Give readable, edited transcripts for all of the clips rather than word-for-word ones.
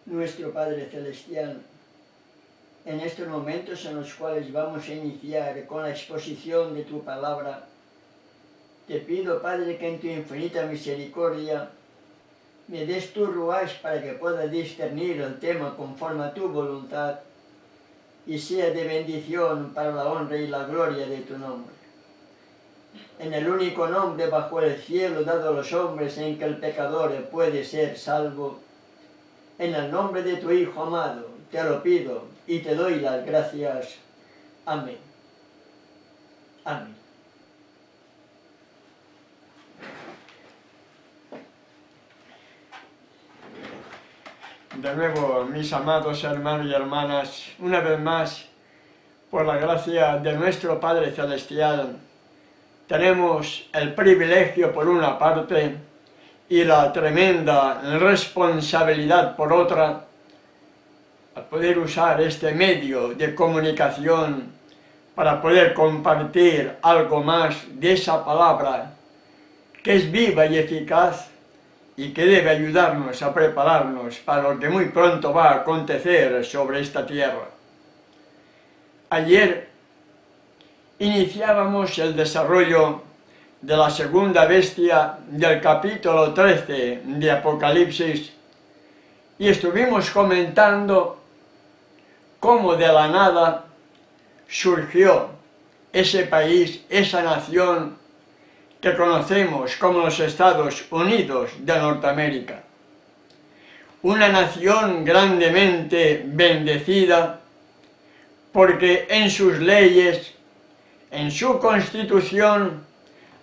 Nuestro Padre Celestial, en estos momentos en los cuales vamos a iniciar con la exposición de tu palabra, te pido, Padre, que en tu infinita misericordia me des tu ruach para que pueda discernir el tema conforme a tu voluntad y sea de bendición para la honra y la gloria de tu nombre. En el único nombre bajo el cielo dado a los hombres en que el pecador puede ser salvo, en el nombre de tu Hijo amado, te lo pido y te doy las gracias. Amén. Amén. De nuevo, mis amados hermanos y hermanas, una vez más, por la gracia de nuestro Padre Celestial, tenemos el privilegio por una parte y la tremenda responsabilidad por otra, a poder usar este medio de comunicación para poder compartir algo más de esa palabra que es viva y eficaz y que debe ayudarnos a prepararnos para lo que muy pronto va a acontecer sobre esta tierra. Ayer iniciábamos el desarrollo de la segunda bestia del capítulo 13 de Apocalipsis y estuvimos comentando cómo de la nada surgió ese país, esa nación que conocemos como los Estados Unidos de Norteamérica. Una nación grandemente bendecida porque en sus leyes, en su constitución,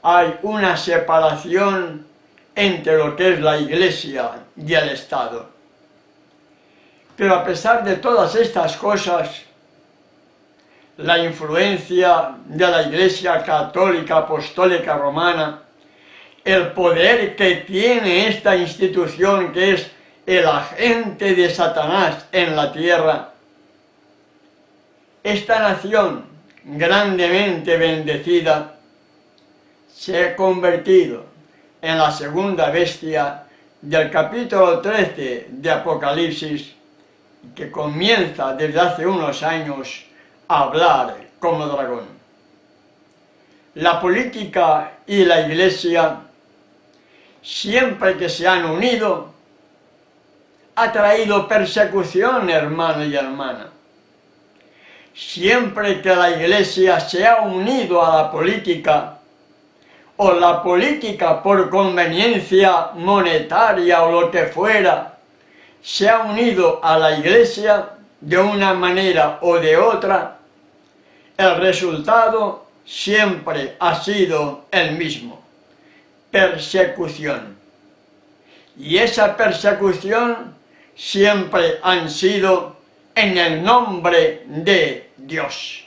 hay una separación entre lo que es la Iglesia y el Estado. Pero a pesar de todas estas cosas, la influencia de la Iglesia Católica Apostólica Romana, el poder que tiene esta institución que es el agente de Satanás en la tierra, esta nación grandemente bendecida se ha convertido en la segunda bestia del capítulo 13 de Apocalipsis, que comienza desde hace unos años a hablar como dragón. La política y la Iglesia, siempre que se han unido, ha traído persecución, hermano y hermana. Siempre que la Iglesia se ha unido a la política, o la política por conveniencia monetaria o lo que fuera, se ha unido a la Iglesia de una manera o de otra, el resultado siempre ha sido el mismo: persecución. Y esa persecución siempre han sido en el nombre de Dios.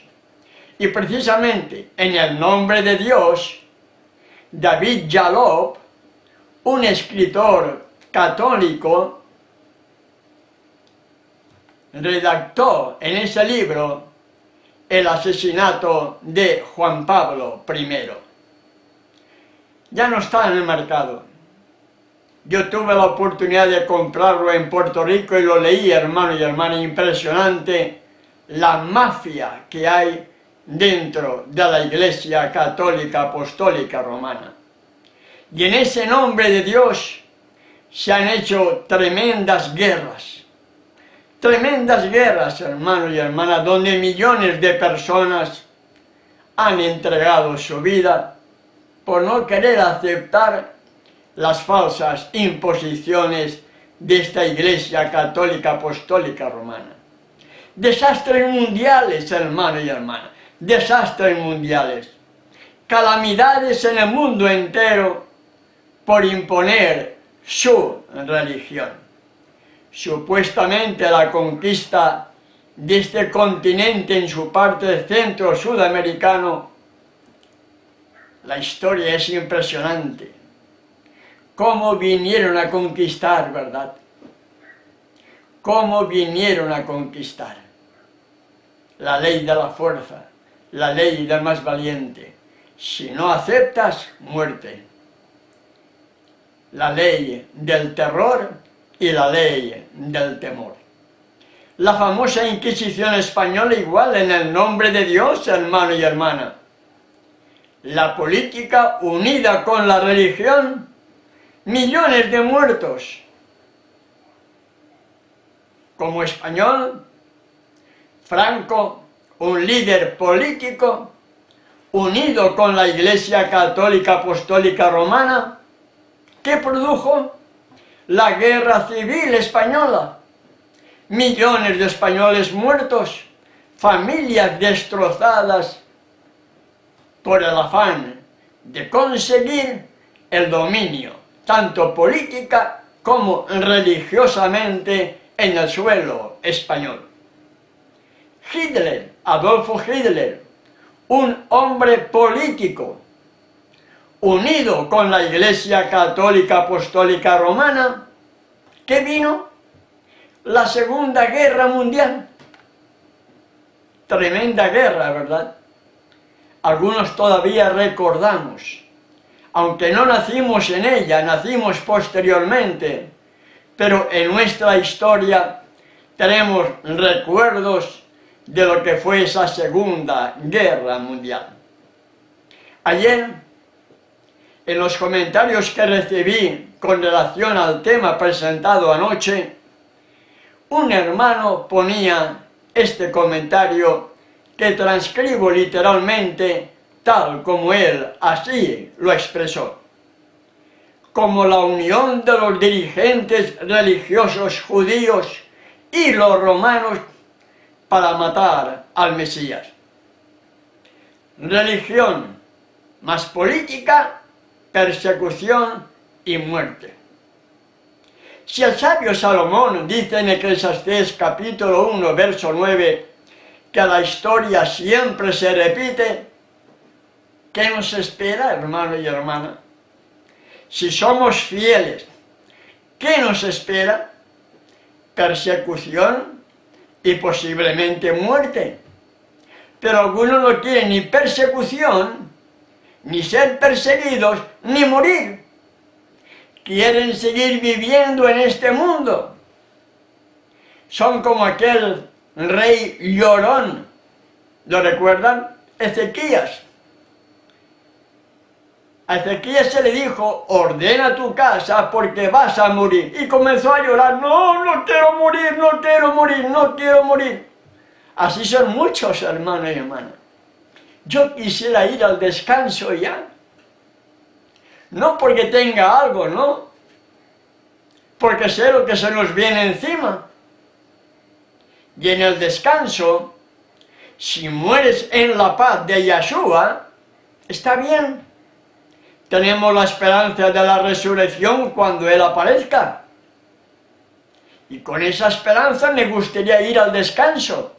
Y precisamente en el nombre de Dios, David Jalop, un escritor católico, redactó en ese libro el asesinato de Juan Pablo I. Ya no está en el mercado. Yo tuve la oportunidad de comprarlo en Puerto Rico y lo leí, hermano y hermana. Impresionante la mafia que hay dentro de la Iglesia Católica Apostólica Romana. Y en ese nombre de Dios se han hecho tremendas guerras. Tremendas guerras, hermanos y hermanas, donde millones de personas han entregado su vida por no querer aceptar las falsas imposiciones de esta Iglesia Católica Apostólica Romana. Desastres mundiales, hermanos y hermanas, desastres mundiales. Calamidades en el mundo entero por imponer su religión. Supuestamente la conquista de este continente en su parte centro-sudamericano, la historia es impresionante. Cómo vinieron a conquistar, ¿verdad? Cómo vinieron a conquistar. La ley de la fuerza, la ley del más valiente. Si no aceptas, muerte. La ley del terror, y la ley del temor. La famosa Inquisición española igual en el nombre de Dios, hermano y hermana. La política unida con la religión, millones de muertos. Como español, Franco, un líder político, unido con la Iglesia Católica Apostólica Romana, ¿qué produjo? La Guerra Civil Española. Millones de españoles muertos, familias destrozadas por el afán de conseguir el dominio, tanto política como religiosamente, en el suelo español. Hitler, Adolfo Hitler, un hombre político, unido con la Iglesia Católica Apostólica Romana, ¿qué vino? La Segunda Guerra Mundial. Tremenda guerra, ¿verdad? Algunos todavía recordamos, aunque no nacimos en ella, nacimos posteriormente, pero en nuestra historia tenemos recuerdos de lo que fue esa Segunda Guerra Mundial. Ayer, en los comentarios que recibí con relación al tema presentado anoche, un hermano ponía este comentario que transcribo literalmente tal como él así lo expresó. Como la unión de los dirigentes religiosos judíos y los romanos para matar al Mesías. Religión más política, persecución y muerte. Si el sabio Salomón dice en Eclesiastés capítulo 1, verso 9, que la historia siempre se repite, ¿qué nos espera, hermano y hermana? Si somos fieles, ¿qué nos espera? Persecución y posiblemente muerte. Pero algunos no quieren ni persecución, ni ser perseguidos, ni morir. Quieren seguir viviendo en este mundo. Son como aquel rey llorón, ¿lo recuerdan? Ezequías. A Ezequías se le dijo, ordena tu casa porque vas a morir. Y comenzó a llorar, no, no quiero morir, no quiero morir, no quiero morir. Así son muchos, hermanos y hermanas. Yo quisiera ir al descanso ya. No porque tenga algo, no. Porque sé lo que se nos viene encima. Y en el descanso, si mueres en la paz de Yeshua, está bien. Tenemos la esperanza de la resurrección cuando Él aparezca. Y con esa esperanza me gustaría ir al descanso.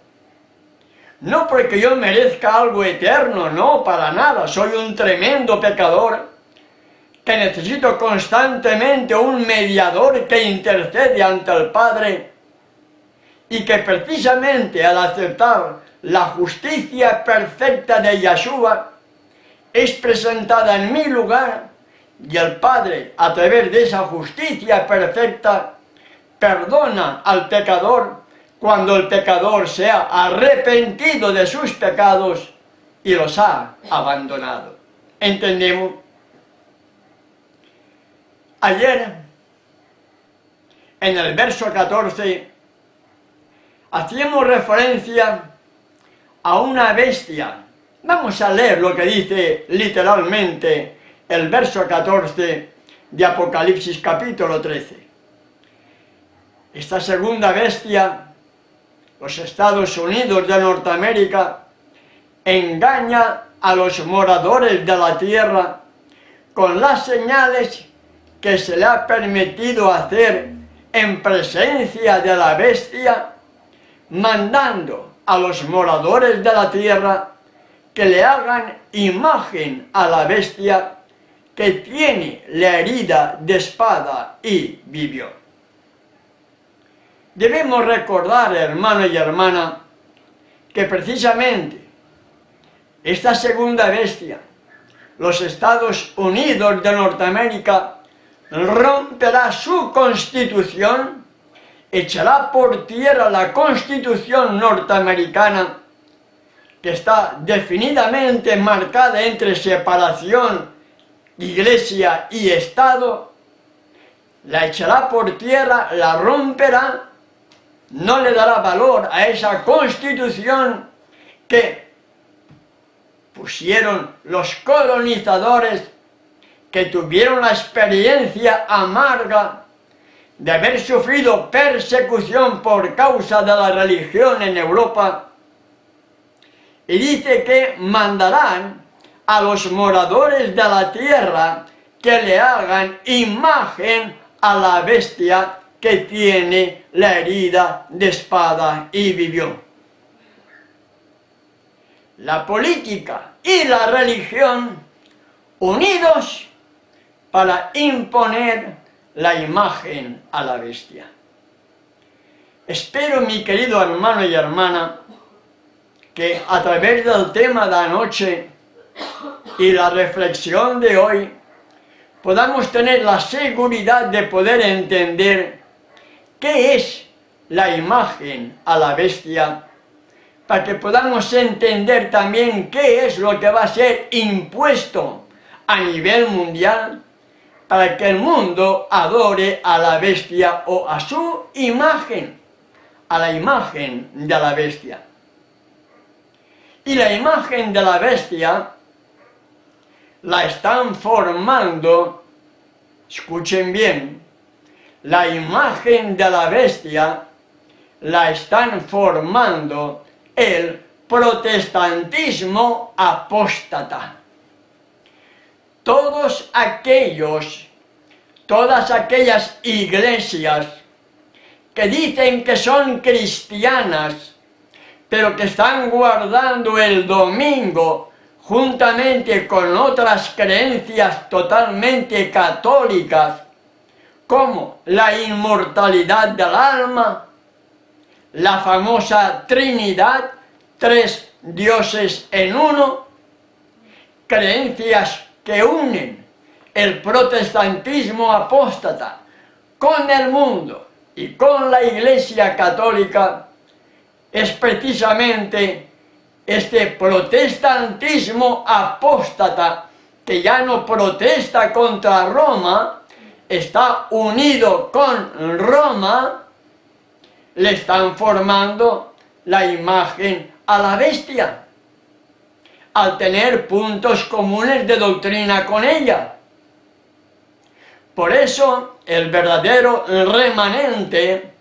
No porque yo merezca algo eterno, no, para nada. Soy un tremendo pecador que necesito constantemente un mediador que intercede ante el Padre y que precisamente al aceptar la justicia perfecta de Yeshua es presentada en mi lugar y el Padre, a través de esa justicia perfecta, perdona al pecador cuando el pecador se ha arrepentido de sus pecados y los ha abandonado. ¿Entendemos? Ayer, en el verso 14, hacíamos referencia a una bestia. Vamos a leer lo que dice literalmente el verso 14 de Apocalipsis capítulo 13. Esta segunda bestia, los Estados Unidos de Norteamérica, engaña a los moradores de la tierra con las señales que se le ha permitido hacer en presencia de la bestia, mandando a los moradores de la tierra que le hagan imagen a la bestia que tiene la herida de espada y vivió. Debemos recordar, hermano y hermana, que precisamente esta segunda bestia, los Estados Unidos de Norteamérica, romperá su constitución, echará por tierra la constitución norteamericana, que está definidamente marcada entre separación, iglesia y Estado, la echará por tierra, la romperá, no le dará valor a esa constitución que pusieron los colonizadores, que tuvieron la experiencia amarga de haber sufrido persecución por causa de la religión en Europa, y dice que mandarán a los moradores de la tierra que le hagan imagen a la bestia que tiene la herida de espada y vivió. La política y la religión unidos para imponer la imagen a la bestia. Espero, mi querido hermano y hermana, que a través del tema de anoche y la reflexión de hoy podamos tener la seguridad de poder entender qué es la imagen a la bestia, para que podamos entender también qué es lo que va a ser impuesto a nivel mundial para que el mundo adore a la bestia o a su imagen, a la imagen de la bestia. Y la imagen de la bestia la están formando, escuchen bien, la imagen de la bestia la están formando el protestantismo apóstata. Todas aquellas iglesias que dicen que son cristianas, pero que están guardando el domingo juntamente con otras creencias totalmente católicas, como la inmortalidad del alma, la famosa Trinidad, 3 dioses en uno, creencias que unen el protestantismo apóstata con el mundo y con la Iglesia católica, es precisamente este protestantismo apóstata que ya no protesta contra Roma, está unido con Roma, le están formando la imagen a la bestia, al tener puntos comunes de doctrina con ella. Por eso, el verdadero remanente,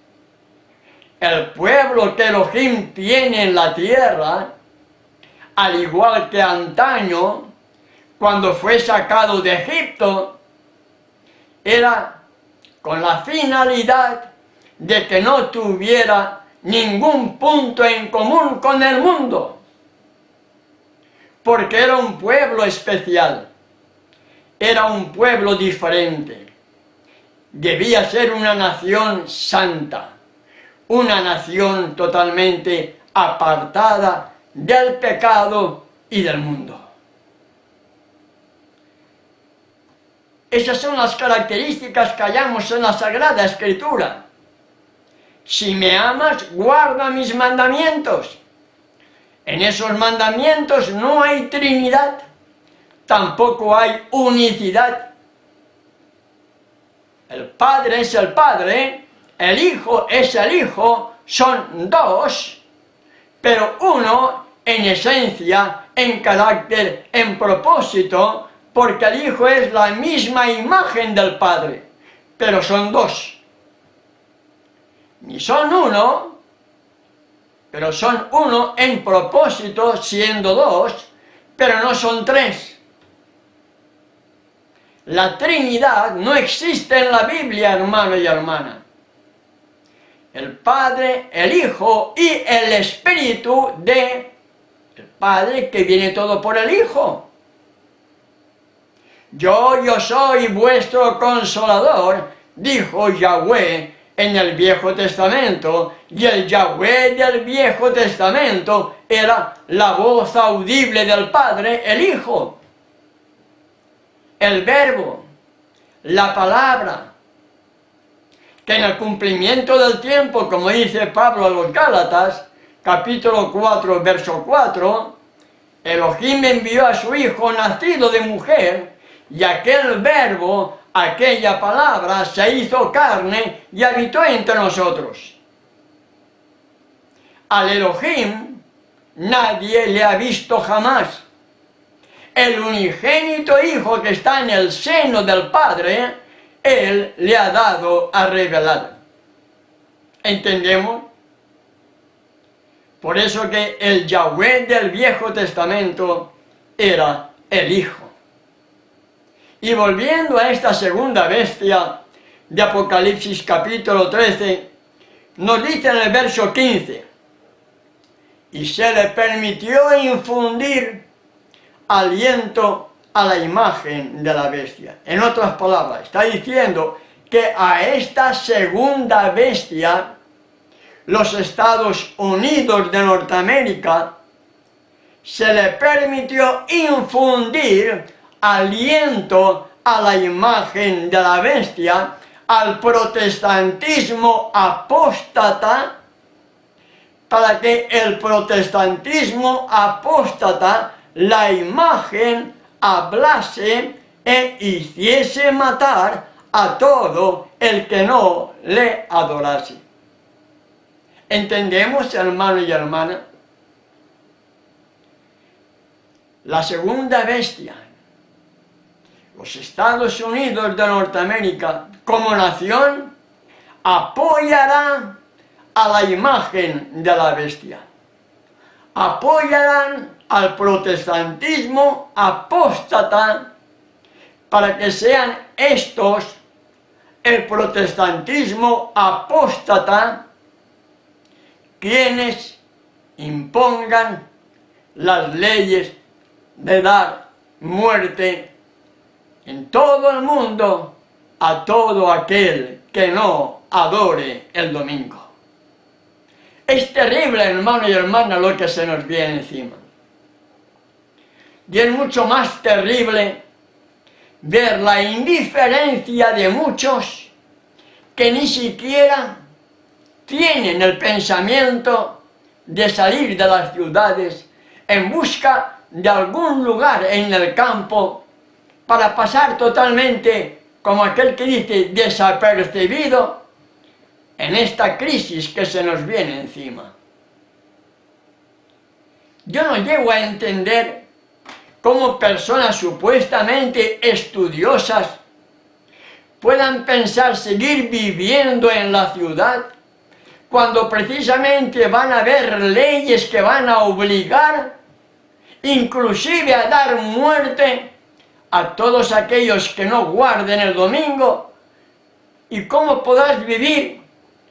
el pueblo que Elohim tiene en la tierra, al igual que antaño, cuando fue sacado de Egipto, era con la finalidad de que no tuviera ningún punto en común con el mundo, porque era un pueblo especial, era un pueblo diferente, debía ser una nación santa, una nación totalmente apartada del pecado y del mundo. Esas son las características que hallamos en la Sagrada Escritura. Si me amas, guarda mis mandamientos. En esos mandamientos no hay Trinidad, tampoco hay unicidad. El Padre es el Padre, el Hijo es el Hijo, son dos, pero uno en esencia, en carácter, en propósito, porque el Hijo es la misma imagen del Padre, pero son dos. Ni son uno, pero son uno en propósito, siendo dos, pero no son tres. La Trinidad no existe en la Biblia, hermano y hermana. El Padre, el Hijo y el Espíritu de el Padre, que viene todo por el Hijo. Yo soy vuestro consolador, dijo Yahweh en el Viejo Testamento, y el Yahweh del Viejo Testamento era la voz audible del Padre, el Hijo, el Verbo, la palabra, que en el cumplimiento del tiempo, como dice Pablo a los Gálatas, capítulo 4, verso 4, Elohim envió a su Hijo nacido de mujer, y aquel verbo, aquella palabra, se hizo carne y habitó entre nosotros. Al Elohim nadie le ha visto jamás. El unigénito Hijo que está en el seno del Padre, Él le ha dado a revelar. ¿Entendemos? Por eso que el Yahweh del Viejo Testamento era el Hijo. Y volviendo a esta segunda bestia de Apocalipsis capítulo 13, nos dice en el verso 15, y se le permitió infundir aliento a la imagen de la bestia. En otras palabras, está diciendo que a esta segunda bestia, los Estados Unidos de Norteamérica, se le permitió infundir aliento a la imagen de la bestia, al protestantismo apóstata, para que el protestantismo apóstata, la imagen, hablase e hiciese matar a todo el que no le adorase. ¿Entendemos, hermano y hermana? La segunda bestia, los Estados Unidos de Norteamérica, como nación, apoyará a la imagen de la bestia. Apoyarán al protestantismo apóstata para que sean estos, el protestantismo apóstata, quienes impongan las leyes de dar muerte en todo el mundo a todo aquel que no adore el domingo. Es terrible, hermano y hermana, lo que se nos viene encima. Y es mucho más terrible ver la indiferencia de muchos que ni siquiera tienen el pensamiento de salir de las ciudades en busca de algún lugar en el campo para pasar totalmente, como aquel que dice, desapercibido en esta crisis que se nos viene encima. Yo no llego a entender cómo personas supuestamente estudiosas puedan pensar seguir viviendo en la ciudad cuando precisamente van a haber leyes que van a obligar inclusive a dar muerte a todos aquellos que no guarden el domingo. ¿Y cómo podrás vivir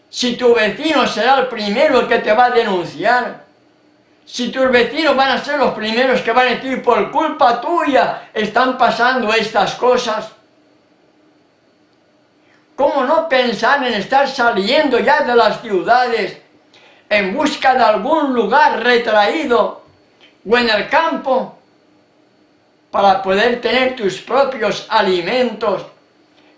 si tu vecino será el primero que te va a denunciar? Si tus vecinos van a ser los primeros que van a decir, por culpa tuya están pasando estas cosas. ¿Cómo no pensar en estar saliendo ya de las ciudades en busca de algún lugar retraído o en el campo para poder tener tus propios alimentos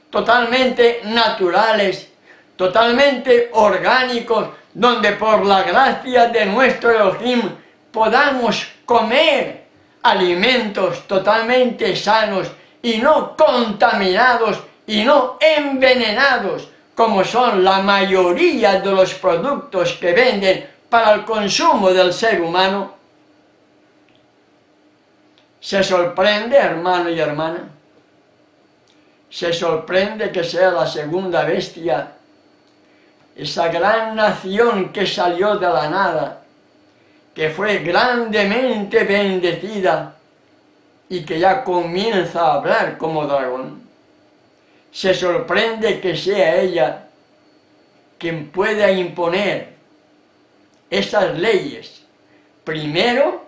totalmente naturales, totalmente orgánicos, donde por la gracia de nuestro Elohim podamos comer alimentos totalmente sanos y no contaminados y no envenenados, como son la mayoría de los productos que venden para el consumo del ser humano? Se sorprende, hermano y hermana, se sorprende que sea la segunda bestia, esa gran nación que salió de la nada, que fue grandemente bendecida y que ya comienza a hablar como dragón. Se sorprende que sea ella quien pueda imponer esas leyes, primero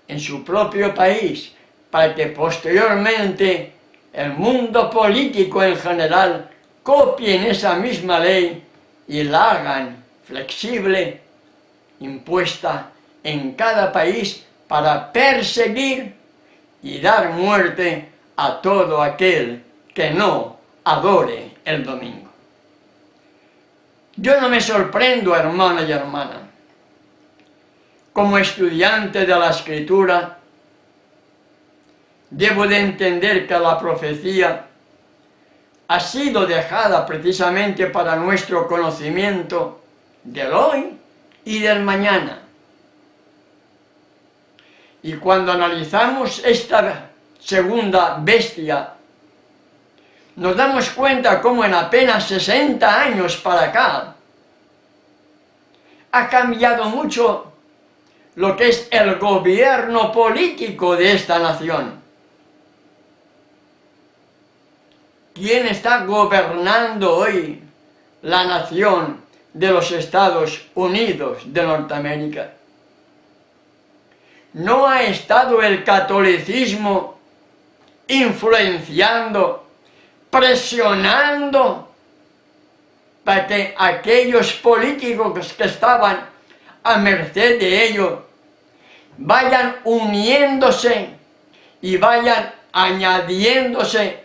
en su propio país, para que posteriormente el mundo político en general copien esa misma ley y la hagan flexible, impuesta en cada país para perseguir y dar muerte a todo aquel que no adore el domingo. Yo no me sorprendo, hermano y hermana. Como estudiante de la Escritura, debo de entender que la profecía ha sido dejada precisamente para nuestro conocimiento del hoy y del mañana. Y cuando analizamos esta segunda bestia, nos damos cuenta cómo en apenas 60 años para acá ha cambiado mucho lo que es el gobierno político de esta nación. ¿Quién está gobernando hoy la nación de los Estados Unidos de Norteamérica? ¿No ha estado el catolicismo influenciando, presionando para que aquellos políticos que estaban a merced de ello vayan uniéndose y vayan añadiéndose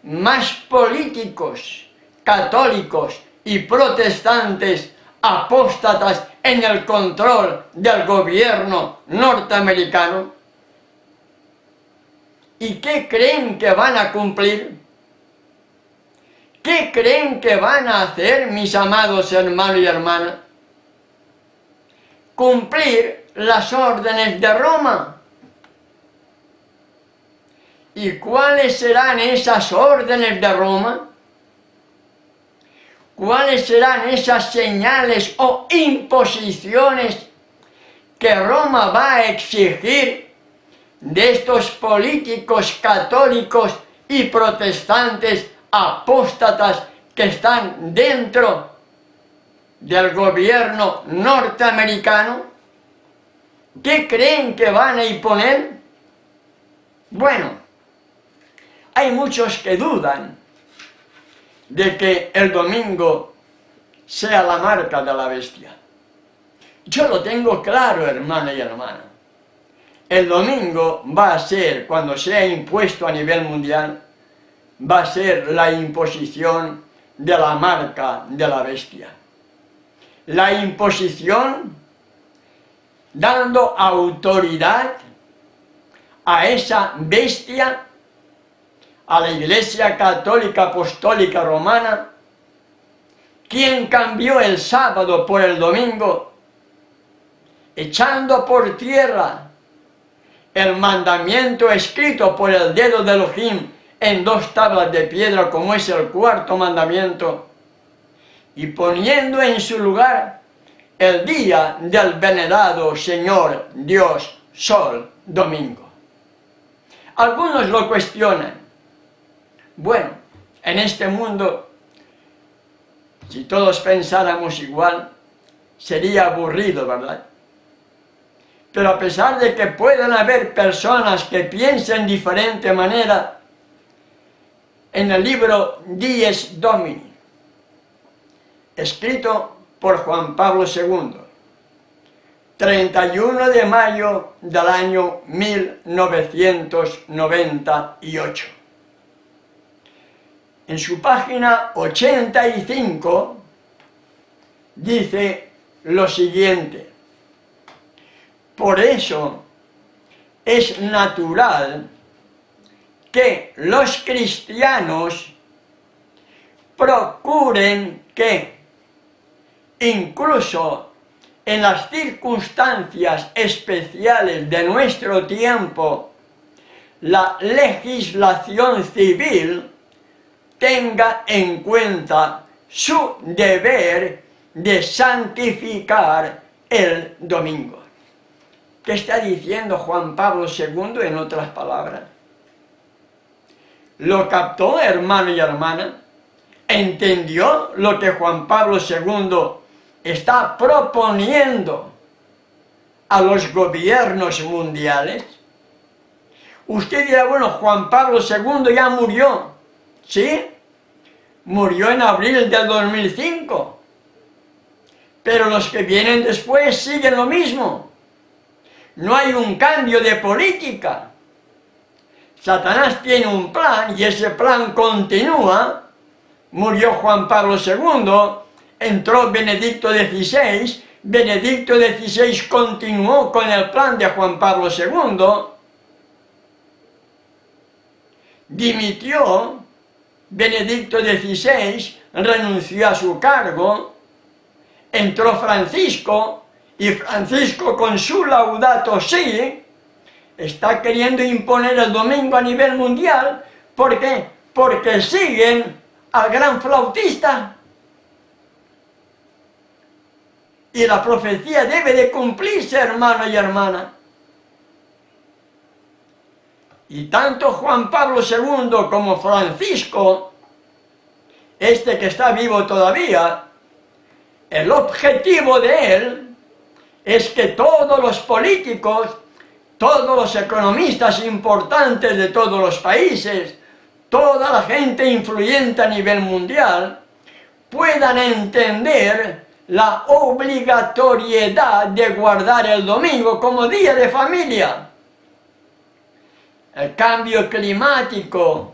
más políticos católicos y protestantes apóstatas en el control del gobierno norteamericano? ¿Y qué creen que van a cumplir? ¿Qué creen que van a hacer, mis amados hermanos y hermanas? Cumplir las órdenes de Roma. ¿Y cuáles serán esas órdenes de Roma? ¿Cuáles serán esas señales o imposiciones que Roma va a exigir de estos políticos católicos y protestantes apóstatas que están dentro del gobierno norteamericano? ¿Qué creen que van a imponer? Bueno, hay muchos que dudan de que el domingo sea la marca de la bestia. Yo lo tengo claro, hermano y hermana. El domingo va a ser, cuando sea impuesto a nivel mundial, va a ser la imposición de la marca de la bestia. La imposición dando autoridad a esa bestia, a la Iglesia Católica Apostólica Romana, quien cambió el sábado por el domingo, echando por tierra el mandamiento escrito por el dedo de Elohim en 2 tablas de piedra, como es el 4º mandamiento, y poniendo en su lugar el día del venerado Señor Dios Sol, domingo. Algunos lo cuestionan. Bueno, en este mundo, si todos pensáramos igual, sería aburrido, ¿verdad? Pero a pesar de que puedan haber personas que piensen de diferente manera, en el libro Dies Domini, escrito por Juan Pablo II, 31 de mayo del año 1998. En su página 85 dice lo siguiente: por eso es natural que los cristianos procuren que, incluso en las circunstancias especiales de nuestro tiempo, la legislación civil tenga en cuenta su deber de santificar el domingo. ¿Qué está diciendo Juan Pablo II en otras palabras? ¿Lo captó, hermano y hermana? ¿Entendió lo que Juan Pablo II está proponiendo a los gobiernos mundiales? Usted dirá, bueno, Juan Pablo II ya murió, ¿sí? Murió en abril del 2005, pero los que vienen después siguen lo mismo. No hay un cambio de política. Satanás tiene un plan y ese plan continúa murió Juan Pablo II, entró Benedicto XVI, Benedicto XVI continuó con el plan de Juan Pablo II, dimitió Benedicto XVI, renunció a su cargo, entró Francisco, y Francisco con su Laudato Si está queriendo imponer el domingo a nivel mundial. ¿Por qué? Porque siguen al gran flautista. Y la profecía debe de cumplirse, hermano y hermana. Y tanto Juan Pablo II como Francisco, este que está vivo todavía, el objetivo de él es que todos los políticos, todos los economistas importantes de todos los países, toda la gente influyente a nivel mundial, puedan entender la obligatoriedad de guardar el domingo como día de familia. El cambio climático,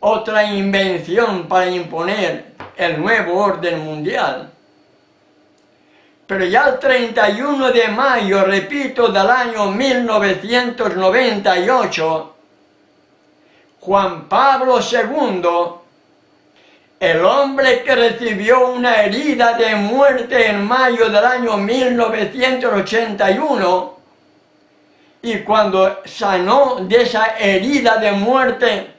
otra invención para imponer el nuevo orden mundial. Pero ya el 31 de mayo, repito, del año 1998, Juan Pablo II, el hombre que recibió una herida de muerte en mayo del año 1981, y cuando sanó de esa herida de muerte,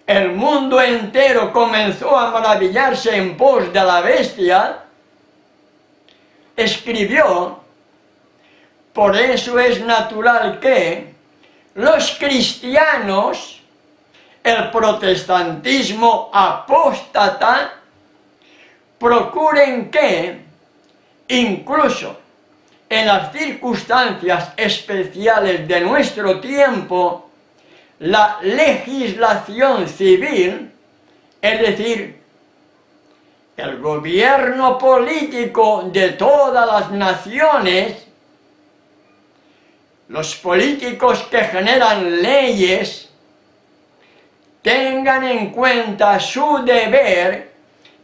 el mundo entero comenzó a maravillarse en pos de la bestia, escribió: por eso es natural que los cristianos, el protestantismo apóstata, procuren que, incluso en las circunstancias especiales de nuestro tiempo, la legislación civil, es decir, el gobierno político de todas las naciones, los políticos que generan leyes, tengan en cuenta su deber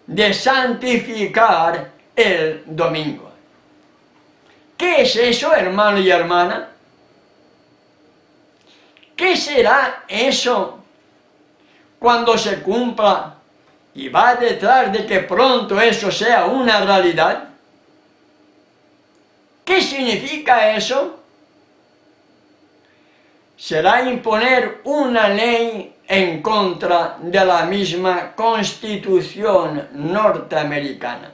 de santificar el domingo. ¿Qué es eso, hermano y hermana? ¿Qué será eso cuando se cumpla y va detrás de que pronto eso sea una realidad? ¿Qué significa eso? Será imponer una ley en contra de la misma Constitución norteamericana.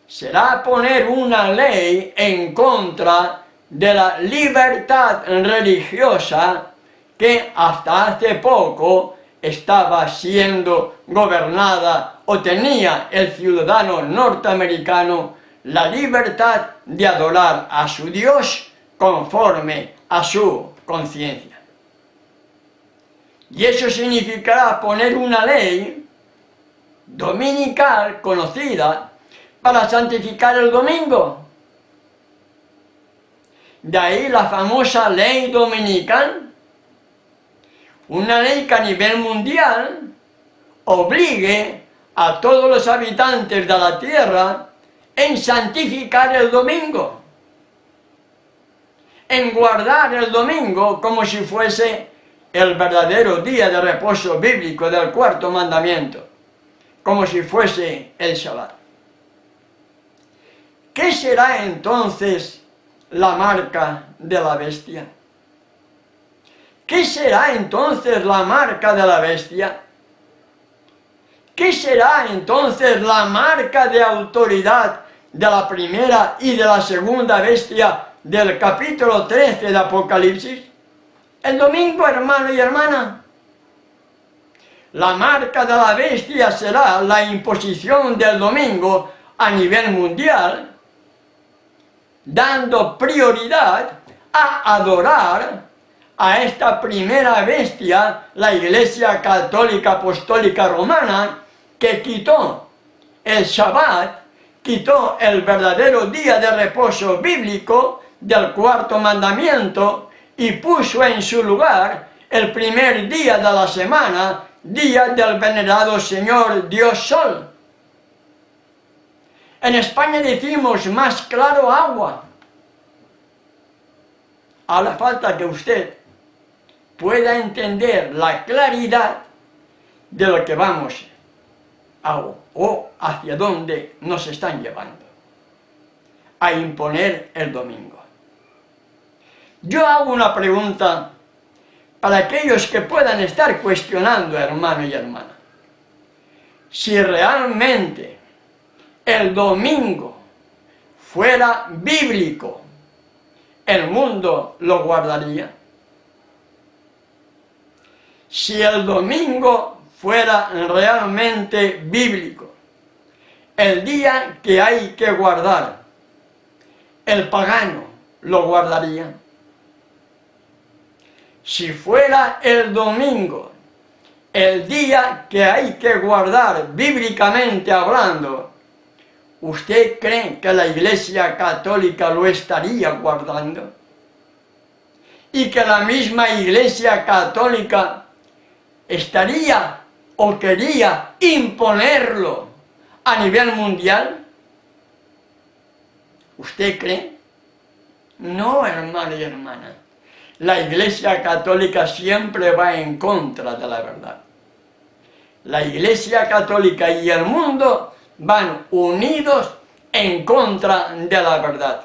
Será poner una ley en contra de la libertad religiosa que hasta hace poco estaba siendo gobernada o tenía el ciudadano norteamericano la libertad de adorar a su Dios conforme a su conciencia. Y eso significará poner una ley dominical conocida para santificar el domingo. De ahí la famosa ley dominical, una ley que a nivel mundial obligue a todos los habitantes de la tierra en santificar el domingo, en guardar el domingo como si fuese el verdadero día de reposo bíblico del cuarto mandamiento, como si fuese el Shabbat. ¿Qué será entonces la marca de la bestia? ¿Qué será entonces la marca de la bestia? ¿Qué será entonces la marca de autoridad de la primera y de la segunda bestia del capítulo 13 de Apocalipsis? El domingo, hermano y hermana. La marca de la bestia será la imposición del domingo a nivel mundial, dando prioridad a adorar a esta primera bestia, la Iglesia Católica Apostólica Romana, que quitó el Shabbat, quitó el verdadero día de reposo bíblico del cuarto mandamiento y puso en su lugar el primer día de la semana, día del venerado Señor Dios Sol. En España decimos más claro agua. Ahora falta que usted pueda entender la claridad de lo que vamos o hacia dónde nos están llevando a imponer el domingo. Yo hago una pregunta para aquellos que puedan estar cuestionando, hermano y hermana. Si realmente el domingo fuera bíblico, ¿el mundo lo guardaría? Si el domingo fuera realmente bíblico, el día que hay que guardar, ¿el pagano lo guardaría? Si fuera el domingo el día que hay que guardar bíblicamente hablando, ¿usted cree que la Iglesia Católica lo estaría guardando? Y que la misma Iglesia Católica estaría o quería imponerlo a nivel mundial. ¿Usted cree? No, hermano y hermana. La Iglesia Católica siempre va en contra de la verdad. La Iglesia Católica y el mundo van unidos en contra de la verdad.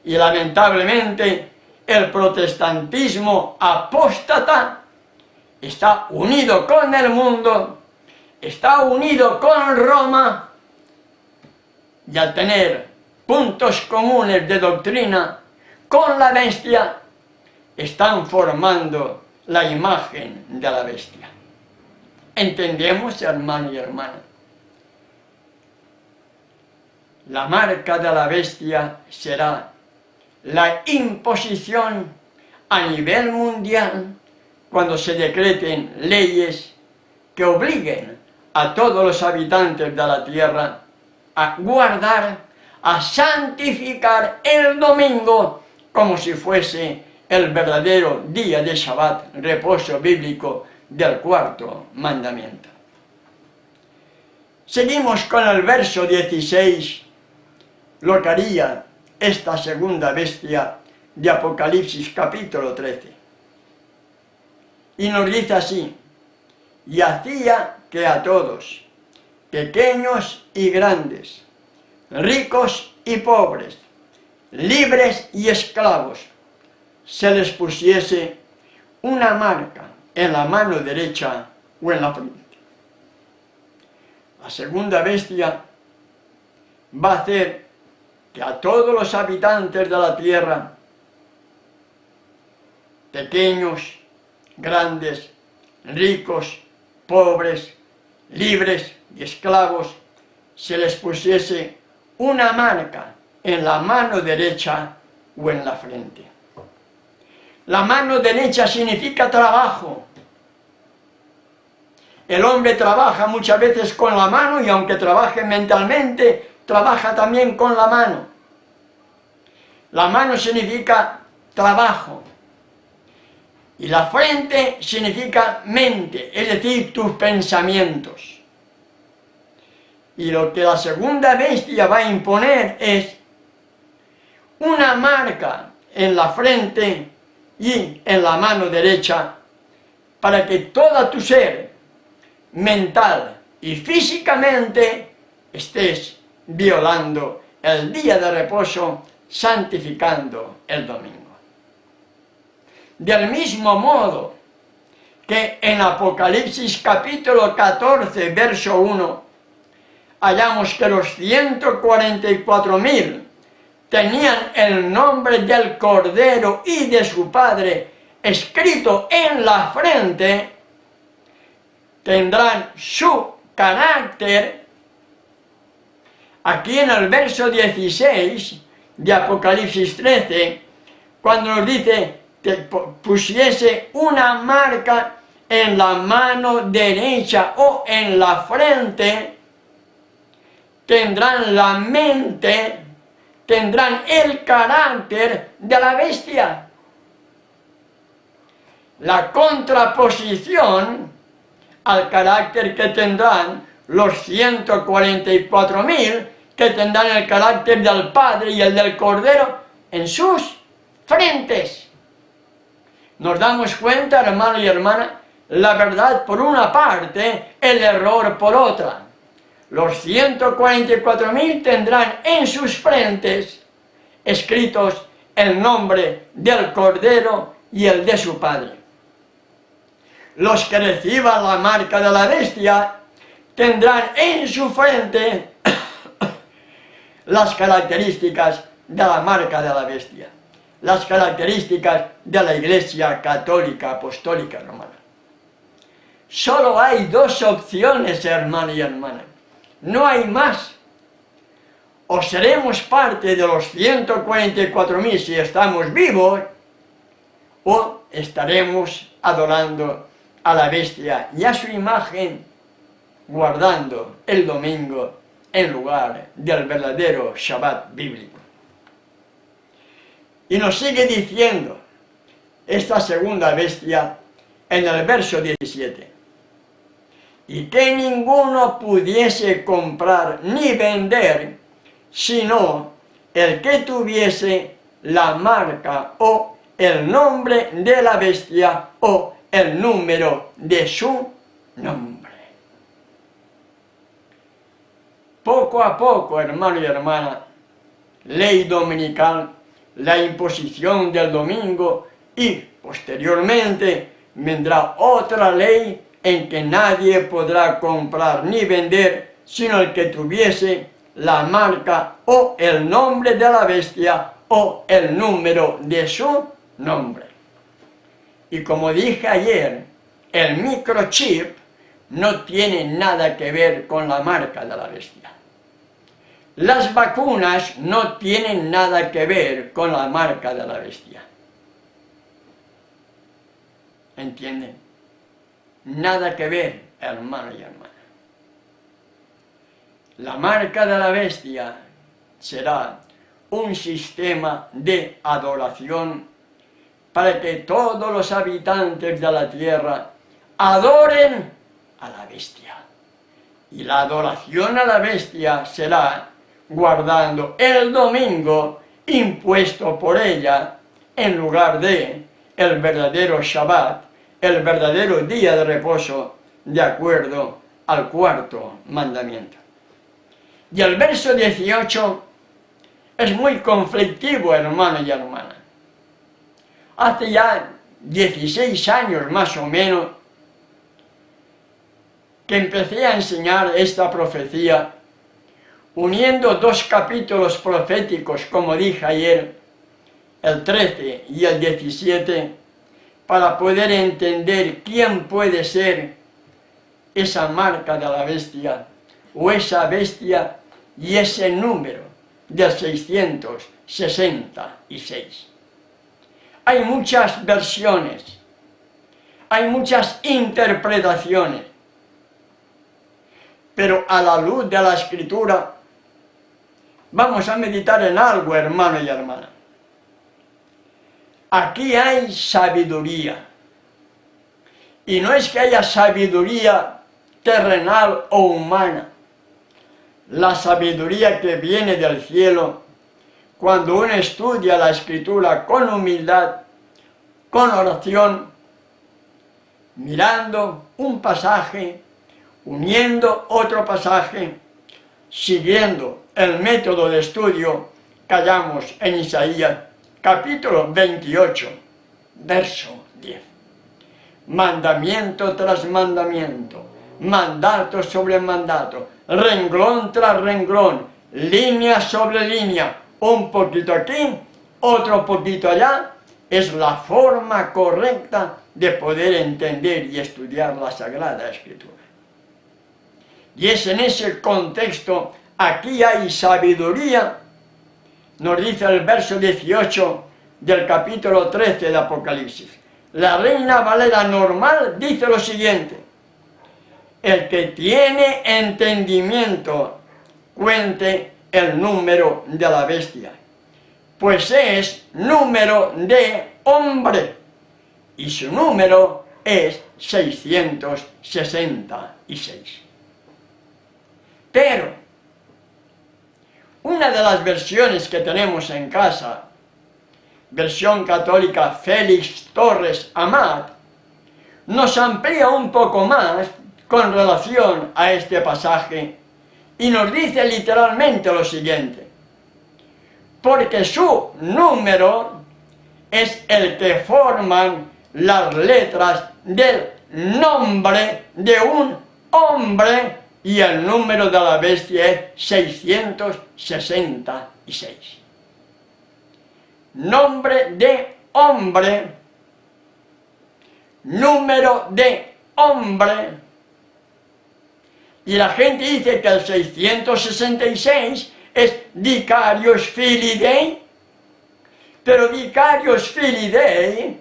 Y lamentablemente el protestantismo apóstata está unido con el mundo, está unido con Roma, y al tener puntos comunes de doctrina con la bestia, están formando la imagen de la bestia. ¿Entendemos, hermano y hermana? La marca de la bestia será la imposición a nivel mundial cuando se decreten leyes que obliguen a todos los habitantes de la tierra a guardar, a santificar el domingo como si fuese el verdadero día de Shabbat, reposo bíblico del cuarto mandamiento. Seguimos con el verso 16, lo que haría esta segunda bestia de Apocalipsis capítulo 13. Y nos dice así: y hacía que a todos, pequeños y grandes, ricos y pobres, libres y esclavos, se les pusiese una marca en la mano derecha o en la frente. La segunda bestia va a hacer que a todos los habitantes de la tierra, pequeños, grandes, ricos, pobres, libres y esclavos, se les pusiese una marca en la mano derecha o en la frente. La mano derecha significa trabajo. El hombre trabaja muchas veces con la mano, y aunque trabaje mentalmente, trabaja también con la mano. La mano significa trabajo. Y la frente significa mente, es decir, tus pensamientos. Y lo que la segunda bestia va a imponer es una marca en la frente y en la mano derecha, para que todo tu ser, mental y físicamente, estés violando el día de reposo, santificando el domingo. Del mismo modo que en Apocalipsis capítulo 14, verso 1, hallamos que los 144.000 tenían el nombre del Cordero y de su Padre escrito en la frente, tendrán su carácter. Aquí en el verso 16 de Apocalipsis 13, cuando nos dice que pusiese una marca en la mano derecha o en la frente, tendrán la mente, tendrán el carácter de la bestia. la contraposición al carácter que tendrán los 144.000 que tendrán el carácter del Padre y el del Cordero en sus frentes. Nos damos cuenta, hermano y hermana, la verdad por una parte, el error por otra. Los 144.000 tendrán en sus frentes escritos el nombre del Cordero y el de su Padre. Los que reciban la marca de la bestia tendrán en su frente las características de la marca de la bestia, las características de la Iglesia Católica Apostólica Romana. Solo hay dos opciones, hermano y hermana, no hay más. O seremos parte de los 144.000 si estamos vivos, o estaremos adorando a la bestia y a su imagen, guardando el domingo en lugar del verdadero Shabbat bíblico. Y nos sigue diciendo esta segunda bestia en el verso 17. Y que ninguno pudiese comprar ni vender, sino el que tuviese la marca o el nombre de la bestia o el número de su nombre. Poco a poco, hermano y hermana, ley dominical, la imposición del domingo y posteriormente vendrá otra ley en que nadie podrá comprar ni vender sino el que tuviese la marca o el nombre de la bestia o el número de su nombre. Y como dije ayer, el microchip no tiene nada que ver con la marca de la bestia. Las vacunas no tienen nada que ver con la marca de la bestia. ¿Entienden? Nada que ver, hermano y hermana. La marca de la bestia será un sistema de adoración para que todos los habitantes de la tierra adoren a la bestia. Y la adoración a la bestia será guardando el domingo impuesto por ella en lugar de el verdadero Shabbat, el verdadero día de reposo, de acuerdo al cuarto mandamiento. Y el verso 18 es muy conflictivo, hermano y hermana. Hace ya 16 años más o menos que empecé a enseñar esta profecía, uniendo dos capítulos proféticos, como dije ayer, el 13 y el 17, para poder entender quién puede ser esa marca de la bestia, o esa bestia y ese número del 666. Hay muchas versiones, hay muchas interpretaciones, pero a la luz de la Escritura vamos a meditar en algo, hermano y hermana. Aquí hay sabiduría, y no es que haya sabiduría terrenal o humana. La sabiduría que viene del cielo, cuando uno estudia la Escritura con humildad, con oración, mirando un pasaje, uniendo otro pasaje, siguiendo el método de estudio que hallamos en Isaías, capítulo 28, verso 10. Mandamiento tras mandamiento, mandato sobre mandato, renglón tras renglón, línea sobre línea, un poquito aquí, otro poquito allá, es la forma correcta de poder entender y estudiar la Sagrada Escritura. Y es en ese contexto, aquí hay sabiduría, nos dice el verso 18 del capítulo 13 de Apocalipsis. La Reina Valera normal dice lo siguiente: el que tiene entendimiento cuente el número de la bestia, pues es número de hombre, y su número es 666. Pero una de las versiones que tenemos en casa, versión católica Félix Torres Amat, nos amplía un poco más con relación a este pasaje y nos dice literalmente lo siguiente: porque su número es el que forman las letras del nombre de un hombre y el número de la bestia es 666. Nombre de hombre, número de hombre. Y la gente dice que el 666 es Vicarius Filii Dei, pero Vicarius Filii Dei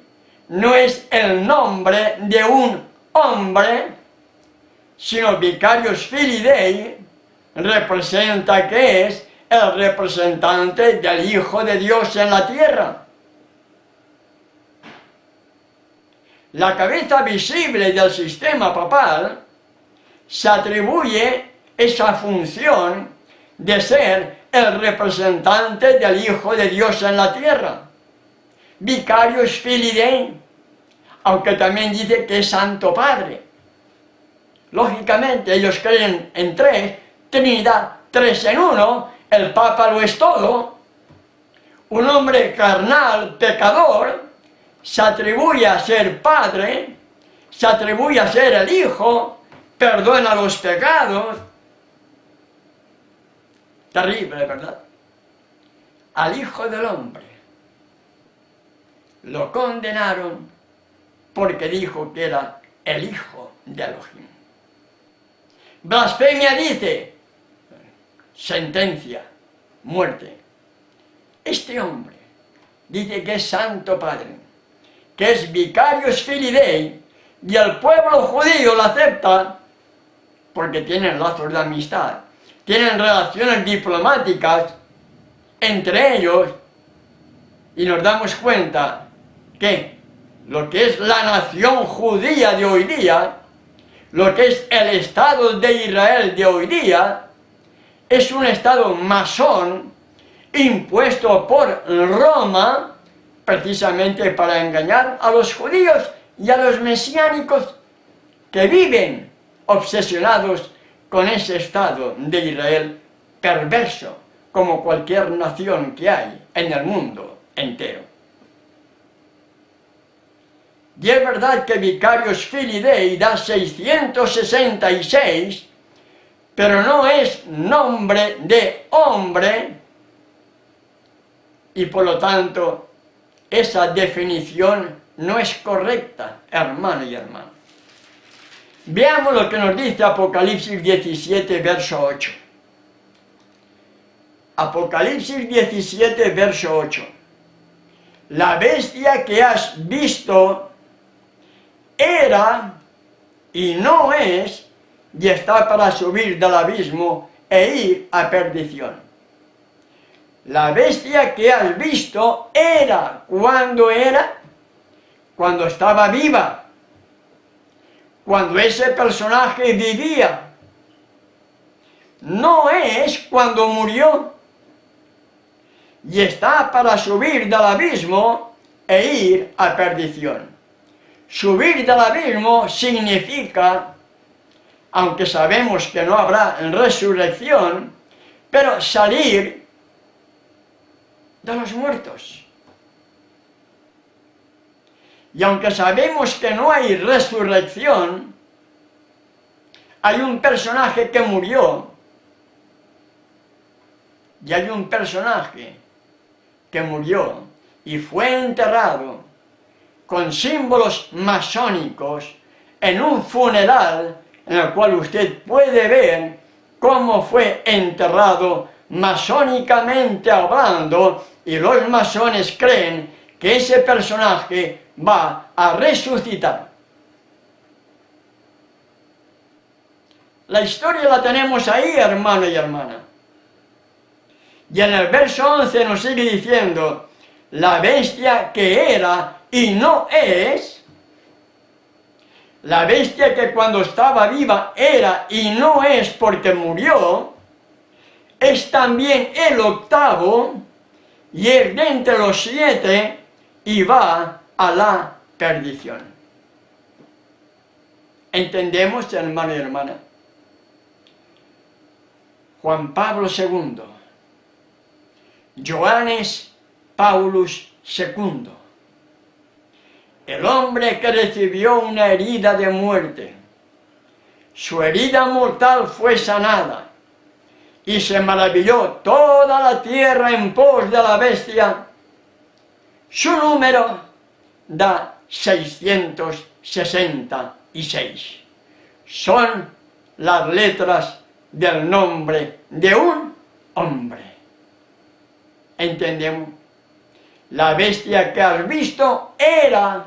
no es el nombre de un hombre, sino Vicarius Filii Dei representa que es el representante del Hijo de Dios en la tierra. La cabeza visible del sistema papal se atribuye esa función de ser el representante del Hijo de Dios en la tierra. Vicarius Filii Dei, aunque también dice que es Santo Padre. Lógicamente ellos creen en tres, Trinidad, tres en uno, el Papa lo es todo. Un hombre carnal, pecador, se atribuye a ser Padre, se atribuye a ser el Hijo, perdona los pecados. Terrible, ¿verdad? Al Hijo del Hombre lo condenaron porque dijo que era el Hijo de Elohim. Blasfemia dice, sentencia, muerte. Este hombre dice que es Santo Padre, que es Vicarius Filii Dei, y el pueblo judío lo acepta porque tienen lazos de amistad, tienen relaciones diplomáticas entre ellos, y nos damos cuenta que lo que es la nación judía de hoy día, lo que es el Estado de Israel de hoy día, es un Estado masón impuesto por Roma precisamente para engañar a los judíos y a los mesiánicos que viven obsesionados con ese Estado de Israel perverso, como cualquier nación que hay en el mundo entero. Y es verdad que Vicarius Filii Dei da 666, pero no es nombre de hombre, y por lo tanto esa definición no es correcta, hermano y hermana. Veamos lo que nos dice Apocalipsis 17, verso 8. Apocalipsis 17, verso 8. La bestia que has visto era y no es, y está para subir del abismo e ir a perdición. La bestia que has visto era, ¿cuándo era? Cuando estaba viva, cuando ese personaje vivía. No es cuando murió. Y está para subir del abismo e ir a perdición. Subir del abismo significa, aunque sabemos que no habrá resurrección, pero salir de los muertos. Y aunque sabemos que no hay resurrección, hay un personaje que murió, y hay un personaje que murió y fue enterrado con símbolos masónicos en un funeral en el cual usted puede ver cómo fue enterrado masónicamente hablando, y los masones creen que ese personaje va a resucitar. La historia la tenemos ahí, hermano y hermana. Y en el verso 11 nos sigue diciendo, la bestia que era y no es, la bestia que cuando estaba viva era y no es porque murió, es también el octavo y es de entre los 7 y va a la perdición. ¿Entendemos, hermano y hermana? Juan Pablo II, Johannes Paulus II, el hombre que recibió una herida de muerte, su herida mortal fue sanada, y se maravilló toda la tierra en pos de la bestia. Su número da 666. Son las letras del nombre de un hombre. ¿Entendemos? La bestia que has visto era,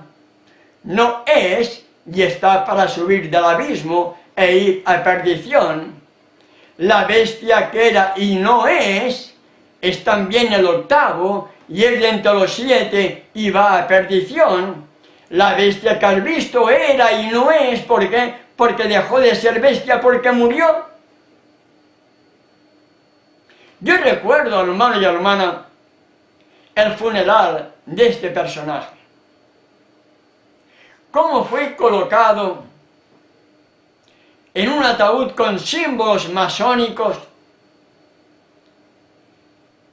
no es, y está para subir del abismo e ir a perdición. La bestia que era y no es también el octavo, y es de entre los 7 y va a perdición. La bestia que has visto era y no es, ¿por qué? Porque dejó de ser bestia porque murió. Yo recuerdo, hermano y hermana, el funeral de este personaje. Cómo fue colocado en un ataúd con símbolos masónicos,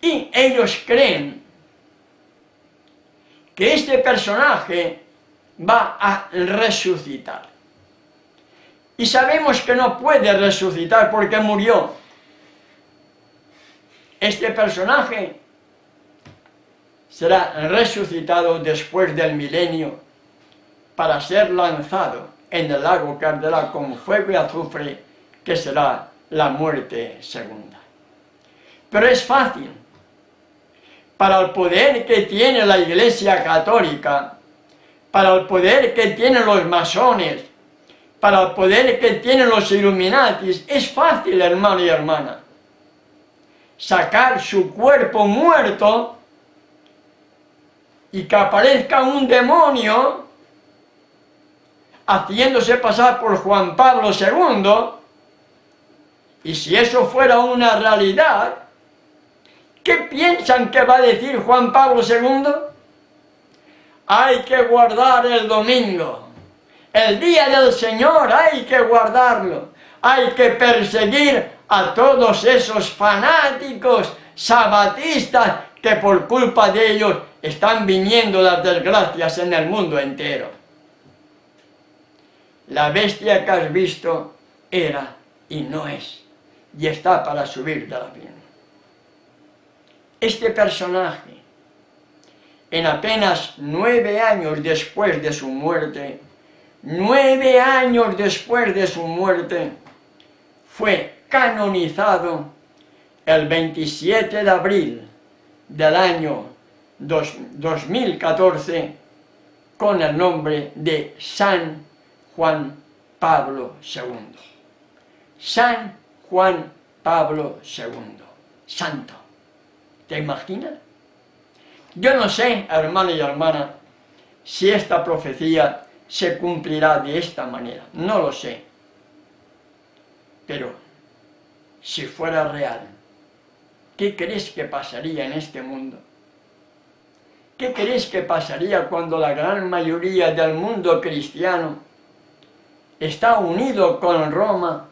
y ellos creen que este personaje va a resucitar. Y sabemos que no puede resucitar porque murió. Este personaje será resucitado después del milenio para ser lanzado en el lago que arderá con fuego y azufre, que será la muerte segunda. Pero es fácil. Para el poder que tiene la Iglesia Católica, para el poder que tienen los masones, para el poder que tienen los Illuminatis, es fácil, hermano y hermana, sacar su cuerpo muerto y que aparezca un demonio haciéndose pasar por Juan Pablo II, y si eso fuera una realidad, ¿qué piensan que va a decir Juan Pablo II? Hay que guardar el domingo, el día del Señor hay que guardarlo, hay que perseguir a todos esos fanáticos sabatistas que por culpa de ellos están viniendo las desgracias en el mundo entero. La bestia que has visto era y no es, y está para subir de la vida. Este personaje, en apenas 9 años después de su muerte, 9 años después de su muerte, fue canonizado el 27 de abril del año 2014 con el nombre de San Juan Pablo II. San Juan Pablo II. Santo. ¿Te imaginas? Yo no sé, hermano y hermana, si esta profecía se cumplirá de esta manera. No lo sé. Pero, si fuera real, ¿qué crees que pasaría en este mundo? ¿Qué crees que pasaría cuando la gran mayoría del mundo cristiano está unido con Roma?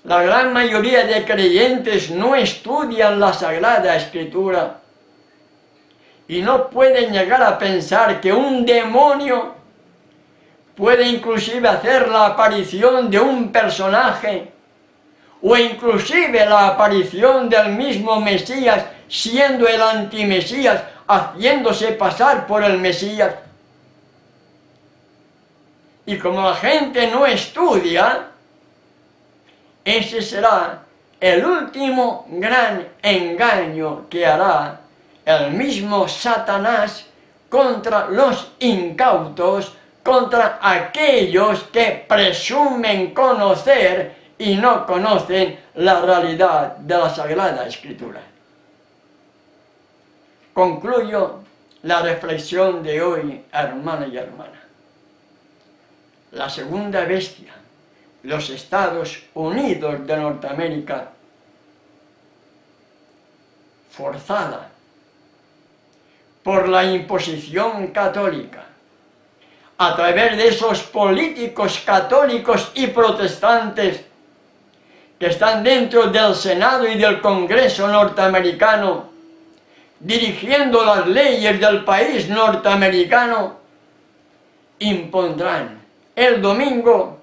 La gran mayoría de creyentes no estudian la Sagrada Escritura y no pueden llegar a pensar que un demonio puede inclusive hacer la aparición de un personaje o inclusive la aparición del mismo Mesías siendo el antimesías, haciéndose pasar por el Mesías. Y como la gente no estudia, ese será el último gran engaño que hará el mismo Satanás contra los incautos, contra aquellos que presumen conocer y no conocen la realidad de la Sagrada Escritura. Concluyo la reflexión de hoy, hermano y hermana. la segunda bestia, los Estados Unidos de Norteamérica, forzada por la imposición católica, a través de esos políticos católicos y protestantes que están dentro del Senado y del Congreso norteamericano, dirigiendo las leyes del país norteamericano, impondrán el domingo,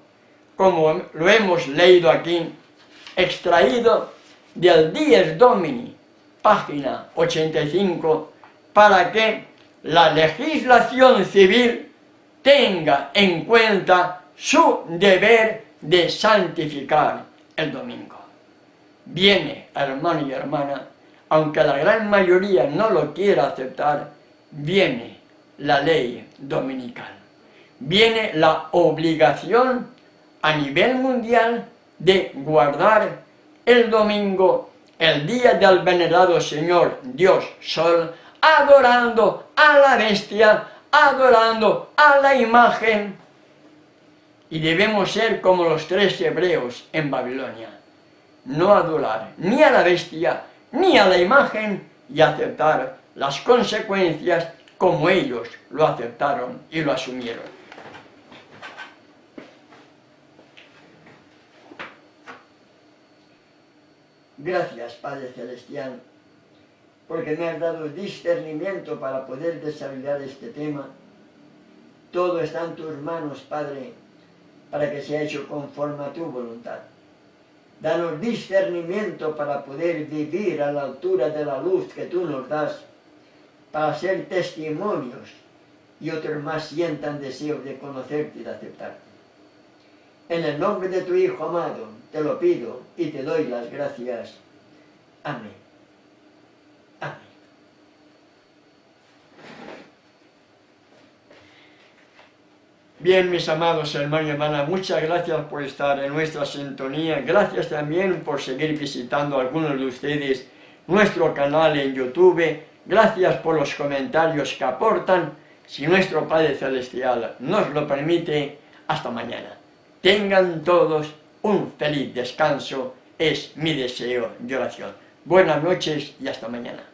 como lo hemos leído aquí, extraído del Dies Domini, página 85, para que la legislación civil tenga en cuenta su deber de santificar el domingo. Viene, hermano y hermana, aunque la gran mayoría no lo quiera aceptar, viene la ley dominical. Viene la obligación a nivel mundial de guardar el domingo, el día del venerado Señor Dios Sol, adorando a la bestia, adorando a la imagen. Y debemos ser como los 3 hebreos en Babilonia, no adorar ni a la bestia ni a la imagen y aceptar las consecuencias como ellos lo aceptaron y lo asumieron. Gracias, Padre Celestial, porque me has dado discernimiento para poder desarrollar este tema. Todo está en tus manos, Padre, para que sea hecho conforme a tu voluntad. Danos discernimiento para poder vivir a la altura de la luz que tú nos das, para ser testimonios y otros más sientan deseo de conocerte y de aceptarte. En el nombre de tu Hijo amado, te lo pido y te doy las gracias. Amén. Amén. Bien, mis amados hermanos y hermanas, muchas gracias por estar en nuestra sintonía. Gracias también por seguir visitando algunos de ustedes nuestro canal en YouTube. Gracias por los comentarios que aportan. Si nuestro Padre Celestial nos lo permite, hasta mañana. Tengan todos un feliz descanso, es mi deseo de oración. Buenas noches y hasta mañana.